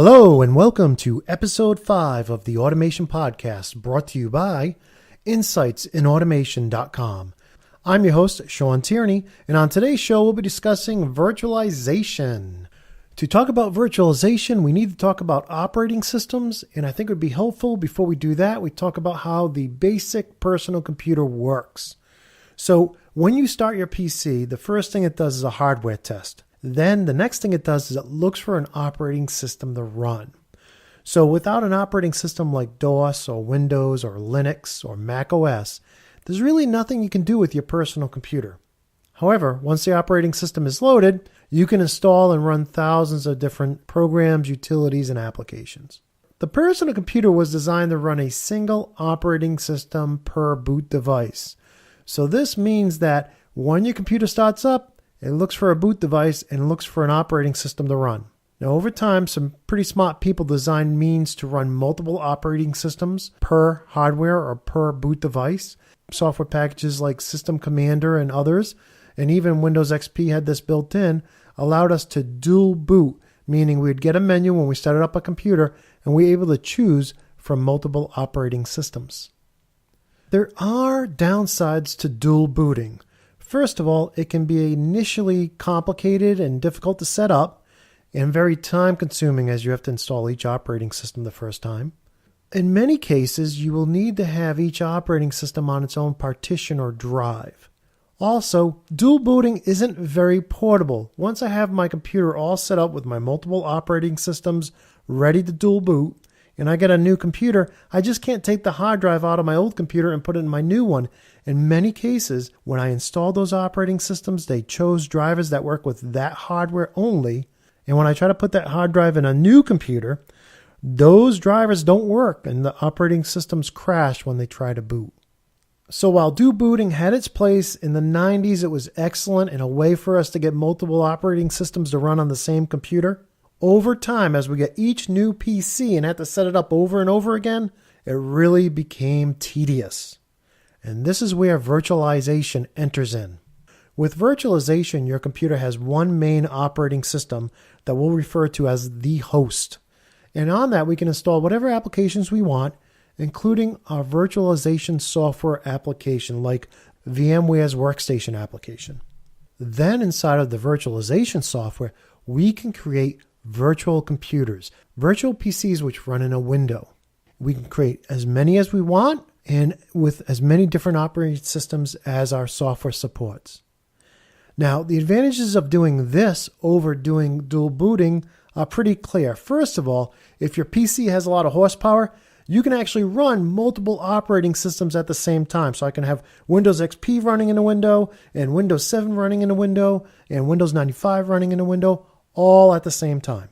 Hello and welcome to episode 5 of the Automation Podcast, brought to you by insightsinautomation.com. I'm your host, Shawn, and on today's show we'll be discussing virtualization. To talk about virtualization, we need to talk about operating systems, and I think it would be helpful before we do that, we talk about how the basic personal computer works. So when you start your PC, the first thing it does is a hardware test. Then the next thing it does is it looks for an operating system to run. So without an operating system like DOS or Windows or Linux or Mac OS, there's really nothing you can do with your personal computer. However, once the operating system is loaded, you can install and run thousands of different programs, utilities, and applications. The personal computer was designed to run a single operating system per boot device. So this means that when your computer starts up, it looks for a boot device and looks for an operating system to run. Now, over time, some pretty smart people designed means to run multiple operating systems per hardware or per boot device. Software packages like System Commander and others, and even Windows XP had this built in, allowed us to dual boot, meaning we'd get a menu when we started up a computer and we were able to choose from multiple operating systems. There are downsides to dual booting. First of all, it can be initially complicated and difficult to set up and very time consuming as you have to install each operating system the first time. In many cases, you will need to have each operating system on its own partition or drive. Also, dual booting isn't very portable. Once I have my computer all set up with my multiple operating systems ready to dual boot, and I get a new computer, I just can't take the hard drive out of my old computer and put it in my new one. In many cases, when I installed those operating systems, they chose drivers that work with that hardware only. And when I try to put that hard drive in a new computer, those drivers don't work and the operating systems crash when they try to boot. So while dual booting had its place in the 90s, it was excellent and a way for us to get multiple operating systems to run on the same computer. Over time, as we get each new PC and have to set it up over and over again, it really became tedious. And this is where virtualization enters in. With virtualization, your computer has one main operating system that we'll refer to as the host. And on that, we can install whatever applications we want, including our virtualization software application like VMware's Workstation application. Then inside of the virtualization software, we can create virtual computers, virtual PCs which run in a window. We can create as many as we want and with as many different operating systems as our software supports. Now, the advantages of doing this over doing dual booting are pretty clear. First of all, if your PC has a lot of horsepower, you can actually run multiple operating systems at the same time. So I can have Windows XP running in a window and Windows 7 running in a window and Windows 95 running in a window, all at the same time.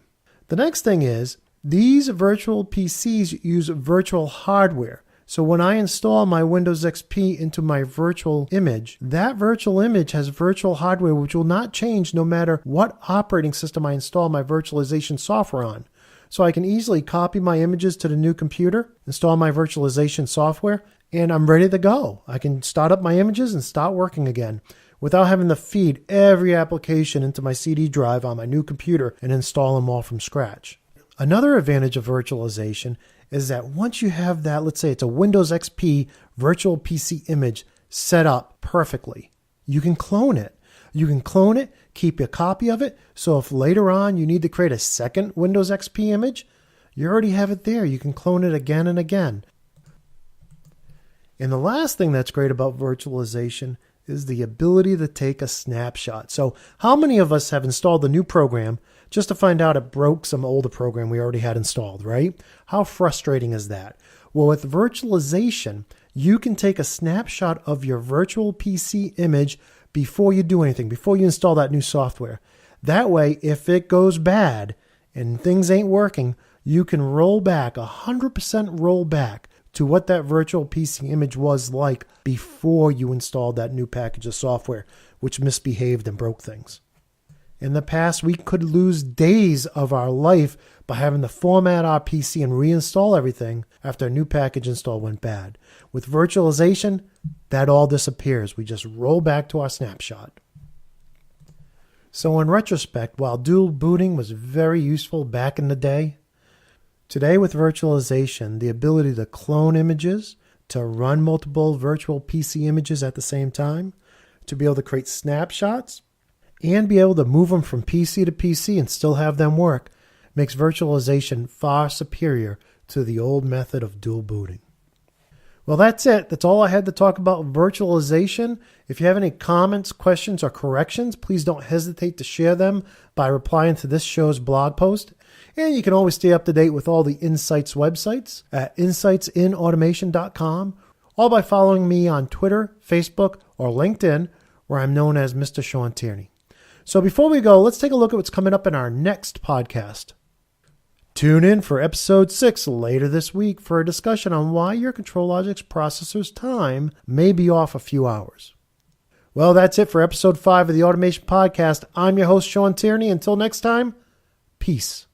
The next thing is these virtual PCs use virtual hardware. So when I install my Windows XP into my virtual image, that virtual image has virtual hardware which will not change no matter what operating system I install my virtualization software on. So I can easily copy my images to the new computer, install my virtualization software, and I'm ready to go. I can start up my images and start working again without having to feed every application into my CD drive on my new computer and install them all from scratch. Another advantage of virtualization is that once you have that, let's say it's a Windows XP virtual PC image set up perfectly, you can clone it. You can clone it, keep a copy of it, so if later on you need to create a second Windows XP image, you already have it there. You can clone it again and again. And the last thing that's great about virtualization is the ability to take a snapshot. So how many of us have installed a new program just to find out it broke some older program we already had installed, right? How frustrating is that? Well, with virtualization, you can take a snapshot of your virtual PC image before you do anything, before you install that new software. That way, if it goes bad and things ain't working, you can roll back, 100% roll back to what that virtual PC image was like before you installed that new package of software, which misbehaved and broke things. In the past, we could lose days of our life by having to format our PC and reinstall everything after a new package install went bad. With virtualization, that all disappears. We just roll back to our snapshot. So in retrospect, while dual booting was very useful back in the day, Today with virtualization, the ability to clone images, to run multiple virtual PC images at the same time, to be able to create snapshots, and be able to move them from PC to PC and still have them work makes virtualization far superior to the old method of dual booting. Well, that's it. That's all I had to talk about virtualization. If you have any comments, questions, or corrections, please don't hesitate to share them by replying to this show's blog post. And you can always stay up to date with all the Insights websites at insightsinautomation.com, or by following me on Twitter, Facebook, or LinkedIn, where I'm known as Mr. Shawn Tierney. So before we go, let's take a look at what's coming up in our next podcast. Tune in for episode 6 later this week for a discussion on why your ControlLogix processor's time may be off a few hours. Well, that's it for episode 5 of the Automation Podcast. I'm your host, Shawn Tierney. Until next time, peace.